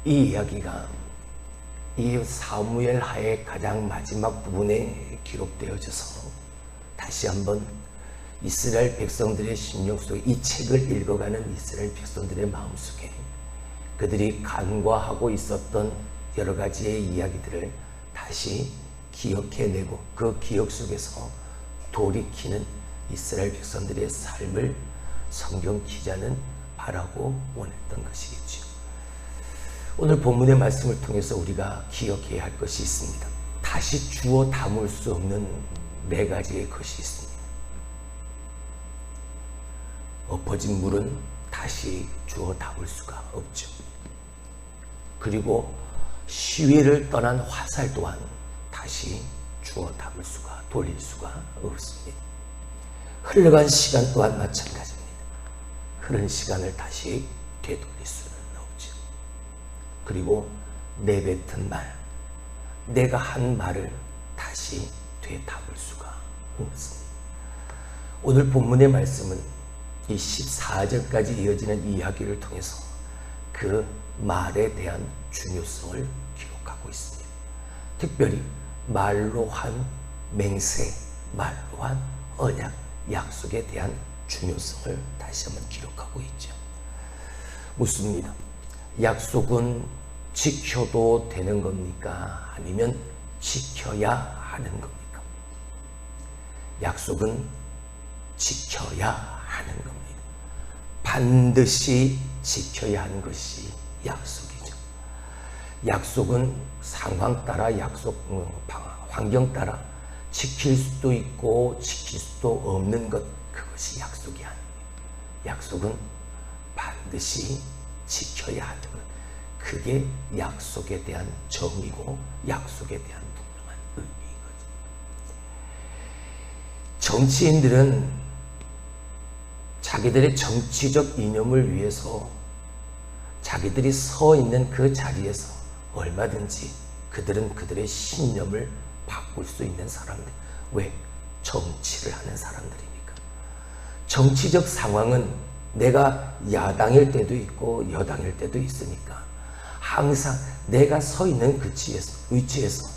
이 이야기가 이 사무엘 하의 가장 마지막 부분에 기록되어져서 다시 한번 이스라엘 백성들의 심령 속에 이 책을 읽어가는 이스라엘 백성들의 마음속에 그들이 간과하고 있었던 여러 가지의 이야기들을 다시 기억해내고 그 기억 속에서 돌이키는 이스라엘 백성들의 삶을 성경 기자는 바라고 원했던 것이겠죠. 오늘 본문의 말씀을 통해서 우리가 기억해야 할 것이 있습니다. 다시 주워 담을 수 없는 네 가지의 것이 있습니다. 엎어진 물은 다시 주워 담을 수가 없죠. 그리고 시위를 떠난 화살 또한 다시 주워 담을 수가, 돌릴 수가 없습니다. 흘러간 시간 또한 마찬가지입니다. 흐른 시간을 다시 되돌릴 수는 없죠. 그리고 내뱉은 말, 내가 한 말을 다시 되담을 수가 없습니다. 오늘 본문의 말씀은 이 14절까지 이어지는 이야기를 통해서 그 말에 대한 중요성을 기록하고 있습니다. 특별히 말로 한 맹세, 말로 한 언약, 약속에 대한 중요성을 다시 한번 기록하고 있죠. 묻습니다. 약속은 지켜도 되는 겁니까? 아니면 지켜야 하는 겁니까? 약속은 지켜야 하는 겁니다. 반드시 지켜야 하는 것이 약속이죠. 약속은 상황 따라 환경 따라 지킬 수도 있고 지킬 수도 없는 것, 그것이 약속이 아닙니다. 약속은 반드시 지켜야 하는 것, 그게 약속에 대한 정의고 약속에 대한 분명한 의미인 거죠. 정치인들은 자기들의 정치적 이념을 위해서 자기들이 서 있는 그 자리에서 얼마든지 그들은 그들의 신념을 바꿀 수 있는 사람들. 왜? 정치를 하는 사람들이니까. 정치적 상황은 내가 야당일 때도 있고 여당일 때도 있으니까 항상 내가 서 있는 그 위치에서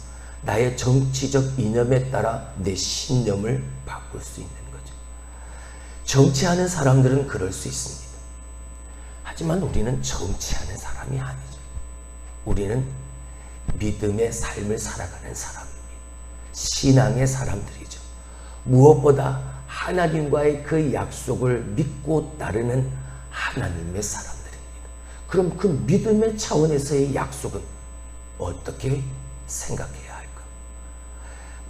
나의 정치적 이념에 따라 내 신념을 바꿀 수 있는 거죠. 정치하는 사람들은 그럴 수 있습니다. 하지만 우리는 정치하는 사람이 아니죠. 우리는 믿음의 삶을 살아가는 사람입니다. 신앙의 사람들이죠. 무엇보다 하나님과의 그 약속을 믿고 따르는 하나님의 사람들입니다. 그럼 그 믿음의 차원에서의 약속은 어떻게 생각해야 할까?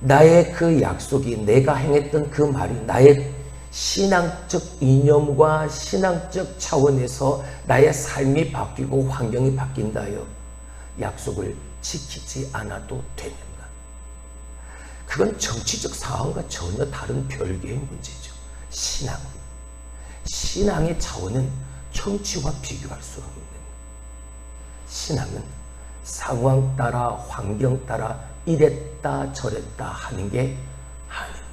나의 그 약속이, 내가 행했던 그 말이 나의 신앙적 이념과 신앙적 차원에서 나의 삶이 바뀌고 환경이 바뀐다 하여 약속을 지키지 않아도 되는가? 그건 정치적 상황과 전혀 다른 별개의 문제죠. 신앙의 차원은 정치와 비교할 수 없는 거예요. 신앙은 상황 따라 환경 따라 이랬다 저랬다 하는 게 아닙니다.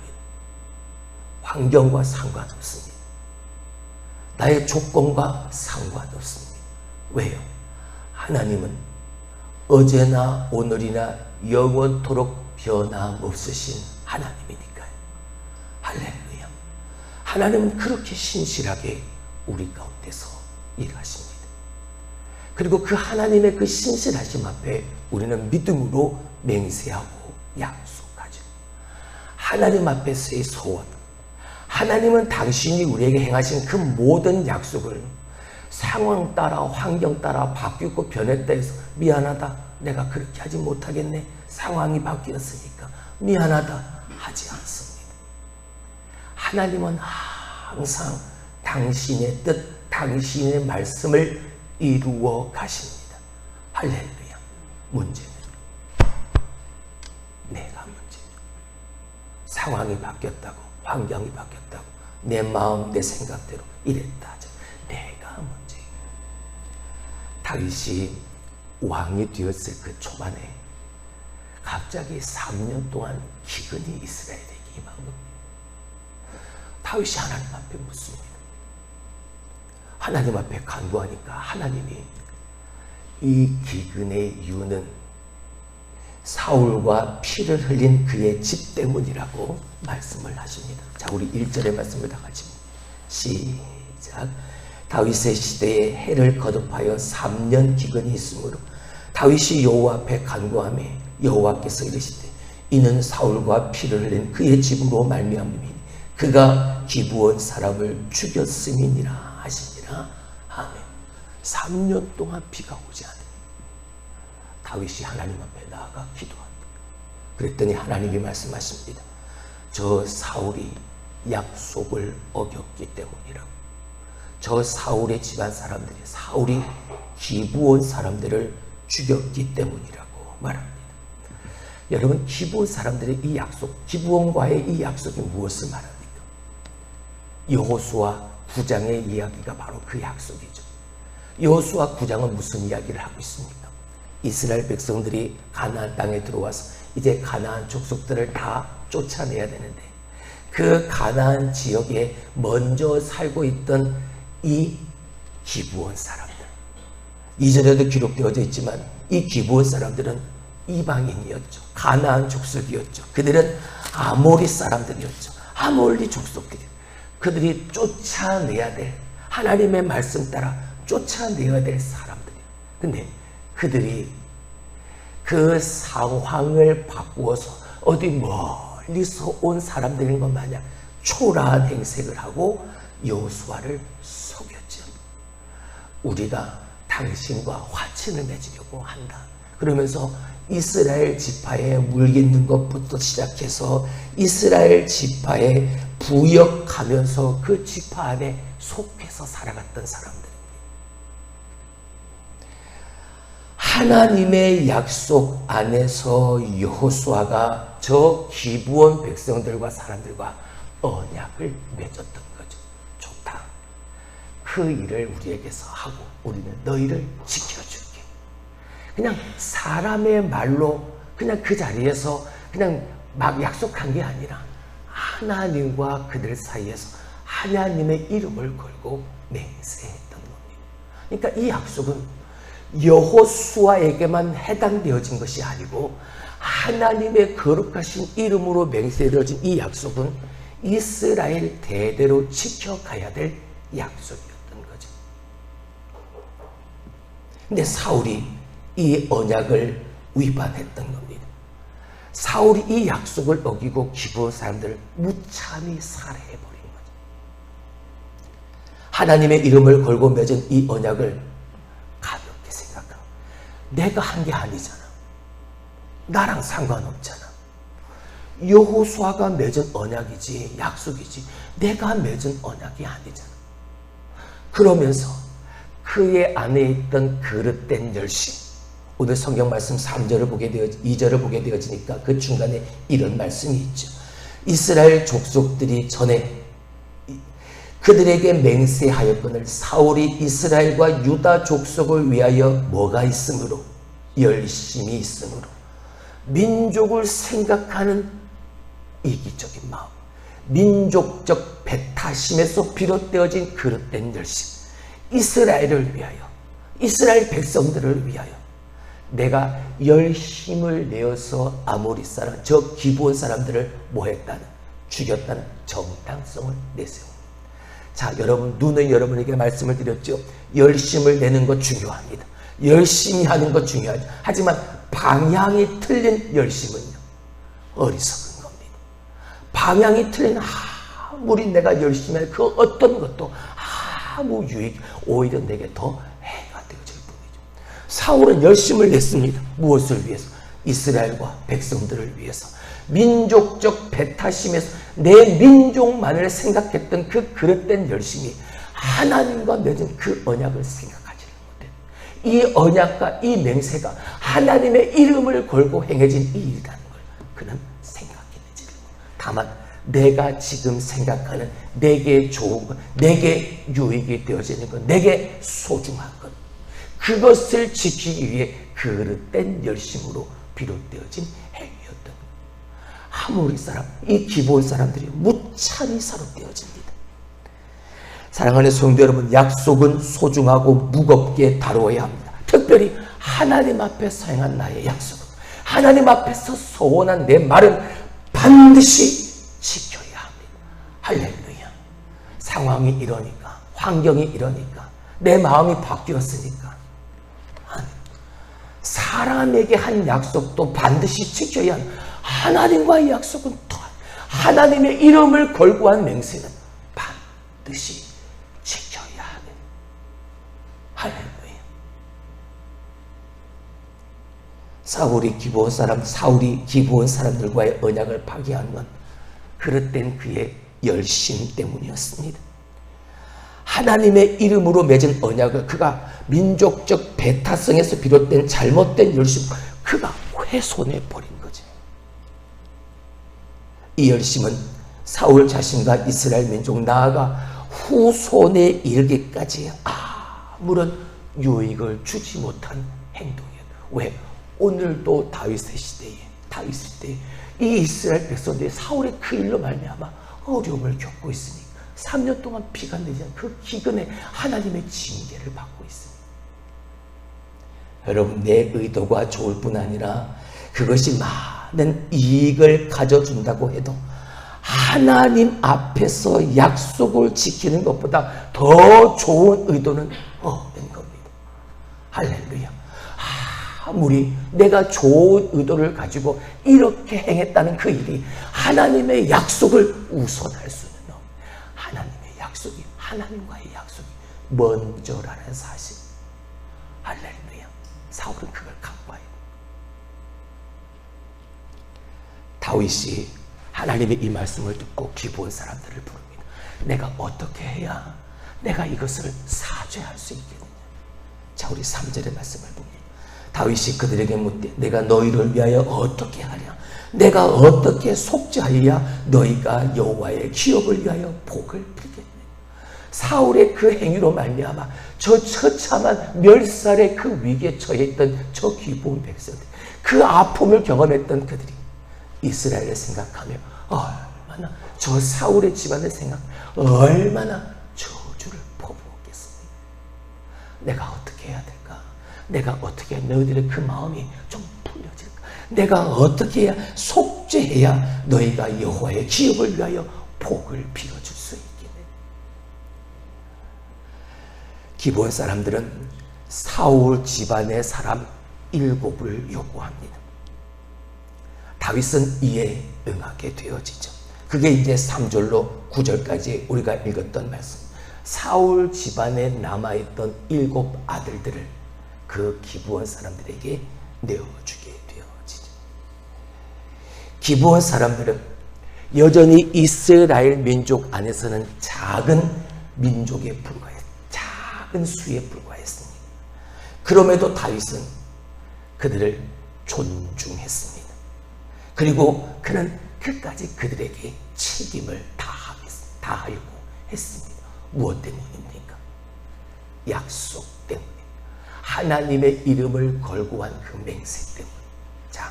환경과 상관없습니다. 나의 조건과 상관없습니다. 왜요? 하나님은 어제나 오늘이나 영원토록 변함없으신 하나님이니까요. 할렐루야. 하나님은 그렇게 신실하게 우리 가운데서 일하십니다. 그리고 그 하나님의 그 신실하심 앞에 우리는 믿음으로 맹세하고 약속하죠. 하나님 앞에서의 소원, 하나님은 당신이 우리에게 행하신 그 모든 약속을 상황 따라 환경 따라 바뀌고 변했다 해서 미안하다, 내가 그렇게 하지 못하겠네, 상황이 바뀌었으니까 미안하다 하지 않습니다. 하나님은 항상 당신의 뜻, 당신의 말씀을 이루어 가십니다. 할렐루야. 문제는 내가 문제다. 상황이 바뀌었다고, 환경이 바뀌었다고, 내 마음, 내 생각대로 이랬다 하죠. 내가 문제예요. 다윗이 왕이 되었을 그 초반에 갑자기 3년 동안 기근이 이스라엘에게 임한 겁니다. 다윗이 하나님 앞에 묻습니다. 하나님 앞에 간구하니까 하나님이 이 기근의 이유는 사울과 피를 흘린 그의 집 때문이라고 말씀을 하십니다. 자, 우리 1절의 말씀을 다 같이 시작. 다윗의 시대에 해를 거듭하여 3년 기근이 있으므로 다윗이 여호와 앞에 간구하며 여호와께서 이르시되 이는 사울과 피를 흘린 그의 집으로 말미암음이니 그가 기브온 사람을 죽였음이니라 하시니라. 아멘. 3년 동안 비가 오지 않아 다윗이 하나님 앞에 나아가 기도한다. 그랬더니 하나님이 말씀하십니다. 저 사울이 약속을 어겼기 때문이라고. 저 사울의 집안 사람들이 사울이 기브온 사람들을 죽였기 때문이라고 말합니다. 여러분, 기브온 사람들의 이 약속, 기브온과의 이 약속이 무엇을 말합니까? 여호수아 9장의 이야기가 바로 그 약속이죠. 여호수아 9장은 무슨 이야기를 하고 있습니까? 이스라엘 백성들이 가나안 땅에 들어와서 이제 가나안 족속들을 다 쫓아내야 되는데 그 가나안 지역에 먼저 살고 있던 이 기브온 사람들, 이전에도 기록되어져 있지만 이 기브온 사람들은 이방인이었죠. 가나안 족속이었죠. 그들은 아모리 사람들이었죠. 아몰리 족속들이 그들이 쫓아내야 될, 하나님의 말씀 따라 쫓아내야 될 사람들이에요. 근데 그들이 그 상황을 바꾸어서 어디 멀리서 온 사람들인 것 마냥 초라한 행색을 하고 여호수아를 속였죠. 우리가 당신과 화친을 맺으려고 한다. 그러면서 이스라엘 지파에 물깃는 것부터 시작해서 이스라엘 지파에 부역하면서 그 지파 안에 속해서 살아갔던 사람들입니다. 하나님의 약속 안에서 여호수아가 저 기브온 백성들과 사람들과 언약을 맺었던 거죠. 좋다. 그 일을 우리에게서 하고 우리는 너희를 지켜줄게. 그냥 사람의 말로 그냥 그 자리에서 그냥 막 약속한 게 아니라 하나님과 그들 사이에서 하나님의 이름을 걸고 맹세했던 겁니다. 그러니까 이 약속은 여호수아에게만 해당되어진 것이 아니고 하나님의 거룩하신 이름으로 맹세되어진 이 약속은 이스라엘 대대로 지켜가야 될 약속이었던 거죠. 근데 사울이 이 언약을 위반했던 겁니다. 사울이 이 약속을 어기고 기브온 사람들을 무참히 살해해버린 거죠. 하나님의 이름을 걸고 맺은 이 언약을 가볍게 생각하고 내가 한 게 아니잖아. 나랑 상관없잖아. 여호수아가 맺은 언약이지, 약속이지 내가 맺은 언약이 아니잖아. 그러면서 그의 안에 있던 그릇된 열심, 오늘 성경 말씀 3절을 보게 되어 2절을 보게 되어지니까 그 중간에 이런 말씀이 있죠. 이스라엘 족속들이 전에 그들에게 맹세하였거늘 사울이 이스라엘과 유다 족속을 위하여 뭐가 있으므로, 열심이 있으므로, 민족을 생각하는 이기적인 마음, 민족적 배타심에서 비롯되어진 그릇된 열심, 이스라엘을 위하여, 이스라엘 백성들을 위하여 내가 열심을 내어서 아모리 사람, 저 기브온 사람들을 뭐 했다는, 죽였다는 정당성을 내세웁니다. 자, 여러분, 누누이 여러분에게 말씀을 드렸죠. 열심을 내는 것 중요합니다. 열심히 하는 것 중요하죠. 하지만 방향이 틀린 열심은요, 어리석은 겁니다. 방향이 틀린 아무리 내가 열심히 할 그 어떤 것도 아무 유익, 오히려 내게 더 해가 되어질 뿐이죠. 사울은 열심을 냈습니다. 무엇을 위해서? 이스라엘과 백성들을 위해서. 민족적 배타심에서 내 민족만을 생각했던 그 그릇된 열심이 하나님과 맺은 그 언약을 생각하지를 못해. 이 언약과 이 맹세가 하나님의 이름을 걸고 행해진 이 일이라는 걸 그는 생각해내지를 못해. 다만 내가 지금 생각하는 내게 좋은 것, 내게 유익이 되어지는 것, 내게 소중한 것, 그것을 지키기 위해 그릇된 열심으로 비롯되어진 행위였던 것. 아모리 사람, 이 기브온 사람들이 무참히 사롭되어집니다. 사랑하는 성도 여러분, 약속은 소중하고 무겁게 다루어야 합니다. 특별히 하나님 앞에서 행한 나의 약속은, 하나님 앞에서 소원한 내 말은 반드시 지켜야 합니다. 할렐루야. 상황이 이러니까, 환경이 이러니까, 내 마음이 바뀌었으니까 사람에게 한 약속도 반드시 지켜야 하는 하나님과의 약속은 또한, 하나님의 이름을 걸고 한 맹세는 반드시 지켜야 하는, 할렐루야. 사울이 기브온 사람들과의 언약을 파기한 건 그릇된 그의 열심 때문이었습니다. 하나님의 이름으로 맺은 언약을 그가 민족적 배타성에서 비롯된 잘못된 열심, 그가 훼손해 버린 거죠. 이 열심은 사울 자신과 이스라엘 민족 나아가 후손에 이르기까지 아무런 유익을 주지 못한 행동이에요. 왜? 오늘도 다윗의 시대에 이 이스라엘 백성들이 사울의 그 일로 말미암아 어려움을 겪고 있으니 3년 동안 비가 내지 않은 그 기근에 하나님의 징계를 받고 있습니다. 여러분, 내 의도가 좋을 뿐 아니라 그것이 많은 이익을 가져준다고 해도 하나님 앞에서 약속을 지키는 것보다 더 좋은 의도는 없는 겁니다. 할렐루야. 아무리 내가 좋은 의도를 가지고 이렇게 행했다는 그 일이 하나님의 약속을 우선할 수는 없는, 하나님의 약속이, 하나님과의 약속이 먼저라는 사실. 할렐루야. 사울은 그걸 간과해요. 다윗이 하나님의 이 말씀을 듣고 기브온 사람들을 부릅니다. 내가 어떻게 해야 내가 이것을 사죄할 수 있겠느냐. 자, 우리 3절의 말씀을 봅니다. 다윗이 그들에게 묻되 내가 너희를 위하여 어떻게 하랴? 내가 어떻게 속죄하여야 너희가 여호와의 기업을 위하여 복을 빌겠느냐? 사울의 그 행위로 말미암아 저 처참한 멸살의 그 위기에 처해 있던 저 기브온 백성들, 그 아픔을 경험했던 그들이 이스라엘을 생각하며 얼마나, 저 사울의 집안을 생각하며 얼마나 저주를 퍼부었겠습니까? 내가 어떻게 해야 될까? 내가 어떻게 해야 너희들의 그 마음이 좀 풀려질까? 내가 어떻게 해야, 속죄해야 너희가 여호와의 기업을 위하여 복을 빌어줄 수 있겠네. 기브온 사람들은 사울 집안의 사람 7을 요구합니다. 다윗은 이에 응하게 되어지죠. 그게 이제 3절로 9절까지 우리가 읽었던 말씀. 사울 집안에 남아있던 7 아들들을 그 기브온 사람들에게 내어주게 되어지죠. 기브온 사람들은 여전히 이스라엘 민족 안에서는 작은 민족에 불과했습니다. 작은 수에 불과했습니다. 그럼에도 다윗은 그들을 존중했습니다. 그리고 그는 끝까지 그들에게 책임을 다하려고 했습니다. 무엇 때문입니까? 약속 때문에, 하나님의 이름을 걸고 한 그 맹세 때문에. 자,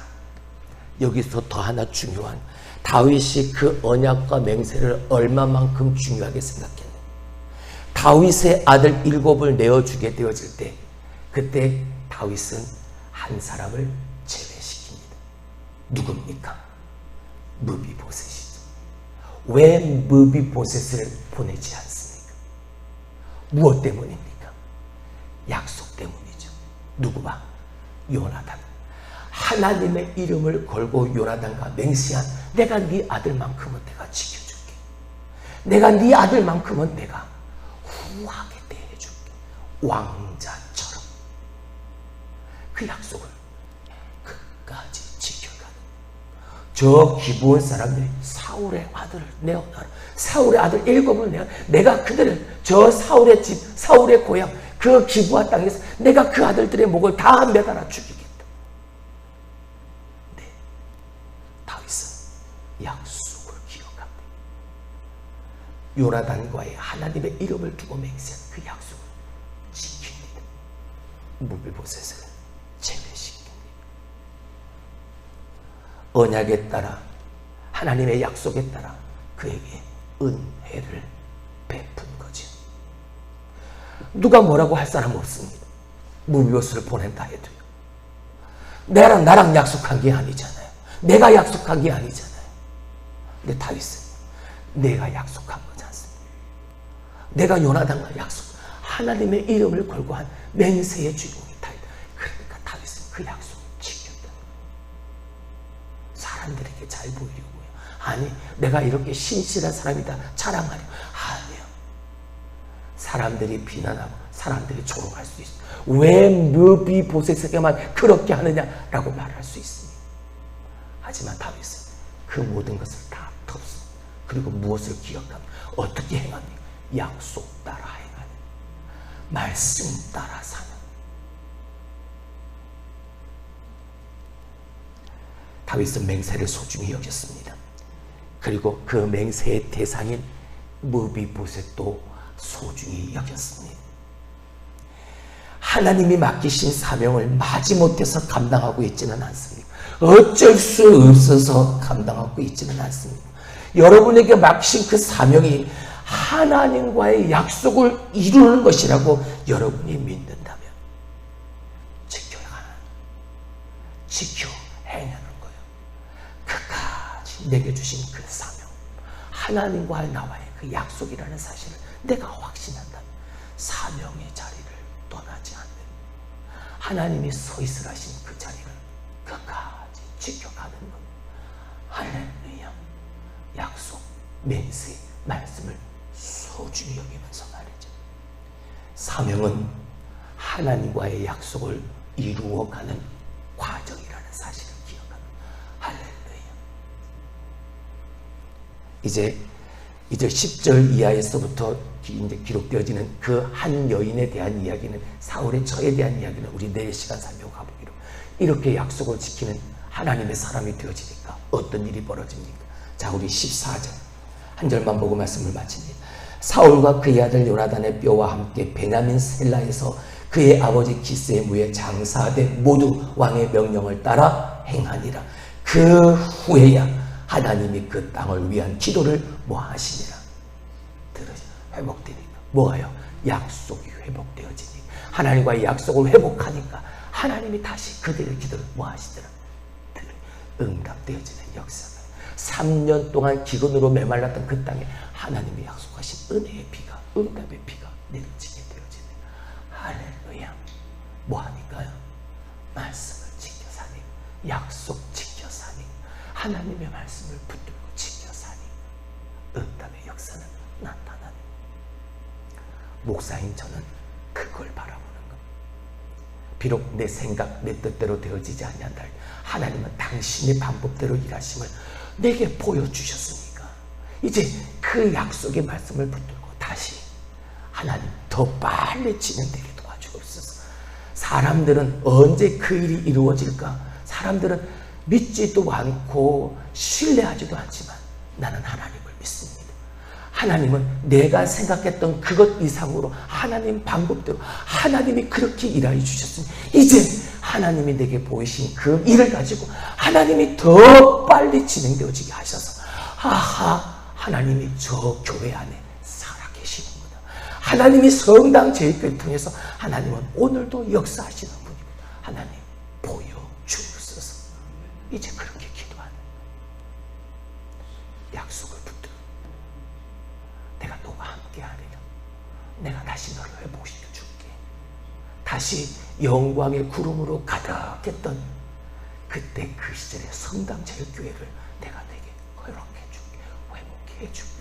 여기서 더 하나 중요한, 다윗이 그 언약과 맹세를 얼마만큼 중요하게 생각했는지, 다윗의 아들 7을 내어주게 되어질 때, 그때 다윗은 한 사람을 제외시킵니다. 누굽니까? 무비보셋이죠. 왜 무비보셋을 보내지 않습니까? 무엇 때문입니까? 약속 때문이죠. 누구와? 요나단. 하나님의 이름을 걸고 요나단과 맹세한, 내가 네 아들만큼은 내가 지켜줄게. 내가 네 아들만큼은 내가 후하게 대해줄게. 왕자처럼. 그 약속을 끝까지 지켜가는, 저 기브온 사람들이 사울의 아들을 내어놔라. 사울의 아들 7을 내가 그들을 저 사울의 집, 사울의 고향, 그 기브아 땅에서 내가 그 아들들의 목을 다 매달아 죽이겠다. 네, 다윗은 약속을 기억합니다. 요나단과의 하나님의 이름을 두고 맹세한 그 약속을 지킵니다. 무비보셋을 제외시킵니다. 언약에 따라, 하나님의 약속에 따라 그에게 은혜를 베푼 거죠. 누가 뭐라고 할 사람 없습니다. 무비보셋을 보낸다 해도요. 나랑 약속한 게 아니잖아요. 내가 약속한 게 아니잖아요. 근데 다윗은 내가 약속한 거지 않습니까? 내가 요나단과 약속, 하나님의 이름을 걸고 한 맹세의 주인공이 다윗. 그러니까 다윗은 그 약속을 지켰다. 사람들에게 잘 보이려고요. 아니, 내가 이렇게 신실한 사람이다 자랑하려. 아니요. 사람들이 비난하고 사람들이 조롱할 수 있어요. 왜 므비보셋에게만 그렇게 하느냐라고 말할 수 있습니다. 하지만 다윗은 그 모든 것을 다 덮습니다. 그리고 무엇을 기억하며 어떻게 행합니까? 약속 따라 행하는, 말씀 따라 사는. 다윗은 맹세를 소중히 여겼습니다. 그리고 그 맹세의 대상인 므비보셋도 소중히 여겼습니다. 하나님이 맡기신 사명을 마지못해서 감당하고 있지는 않습니다. 어쩔 수 없어서 감당하고 있지는 않습니다. 여러분에게 맡기신 그 사명이 하나님과의 약속을 이루는 것이라고 여러분이 믿는다면 지켜야 하는, 지켜 행하는 거예요. 끝까지 내게 주신 그 사명, 하나님과 나와의 그 약속이라는 사실을 내가 확신한다면 사명의 자리를 떠나지 않는, 하나님이 서 있으라 하신 그 자리를 끝까지 지켜가는 것. 할렐루야. 약속, 맹세, 말씀을 소중히 여기면서 말이죠. 사명은 하나님과의 약속을 이루어가는 과정이라는 사실을 기억합니다. 할렐루야. 이제 10절 이하에서부터 이제 기록되어지는 그 한 여인에 대한 이야기는, 사울의 처에 대한 이야기는 우리 내일 시간 살펴가보기로, 이렇게 약속을 지키는 하나님의 사람이 되어지니까 어떤 일이 벌어집니까? 자, 우리 14절 한 절만 보고 말씀을 마칩니다. 사울과 그의 아들 요나단의 뼈와 함께 베냐민 셀라에서 그의 아버지 기스의 무에 장사하되 모두 왕의 명령을 따라 행하니라. 그 후에야 하나님이 그 땅을 위한 기도를 모하시니라. 들으시죠? 회복되니까 뭐예요? 약속이 회복되어지니까, 하나님과의 약속을 회복하니까 하나님이 다시 그들의 기도를 모하시더라. 응답되어지는 역사가, 3년 동안 기근으로 메말랐던 그 땅에 하나님이 약속하신 은혜의 비가, 응답의 비가 내려지게 되어지는. 할렐루야. 뭐하니까요? 말씀을 지켜 사니, 약속 지켜 사니, 하나님의 말씀을 붙들고 지켜 사니 응답의 역사는 나타나는. 목사인 저는 그걸 바라보는 것. 비록 내 생각, 내 뜻대로 되어지지 아니한다, 하나님은 당신의 방법대로 일하심을 내게 보여주셨으니까 이제 그 약속의 말씀을 붙들고 다시 하나님 더 빨리 진행되게 도와주옵소서. 사람들은 언제 그 일이 이루어질까? 사람들은 믿지도 않고 신뢰하지도 않지만 나는 하나님을 믿습니다. 하나님은 내가 생각했던 그것 이상으로 하나님 방법대로 하나님이 그렇게 일하여 주셨으니 이제 하나님이 내게 보이신 그 일을 가지고 하나님이 더 빨리 진행되어지게 하셔서, 아하, 하나님이 저 교회 안에 살아계시는구나, 하나님이 성당 제일교회를 통해서 하나님은 오늘도 역사하시는 분이구나, 하나님 보여주옵소서. 이제 그렇게 기도하는, 약속을 붙들고 내가 너와 함께하리라. 내가 다시 너를 회복시켜 줄게. 다시 영광의 구름으로 가득했던 그때 그 시절의 성당 제일교회를 내가 내게 허락해 줄게. 회복해 줄게.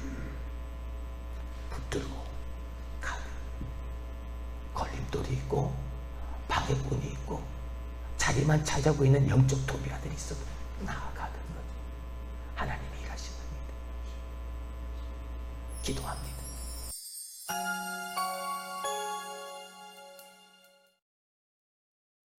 붙들고 가는, 걸림돌이 있고 방해꾼이 있고 자기만 찾아고 있는 영적 도피아들이 있어도 나아가는 것. 하나님이 일하시는 겁니다. 기도합니다.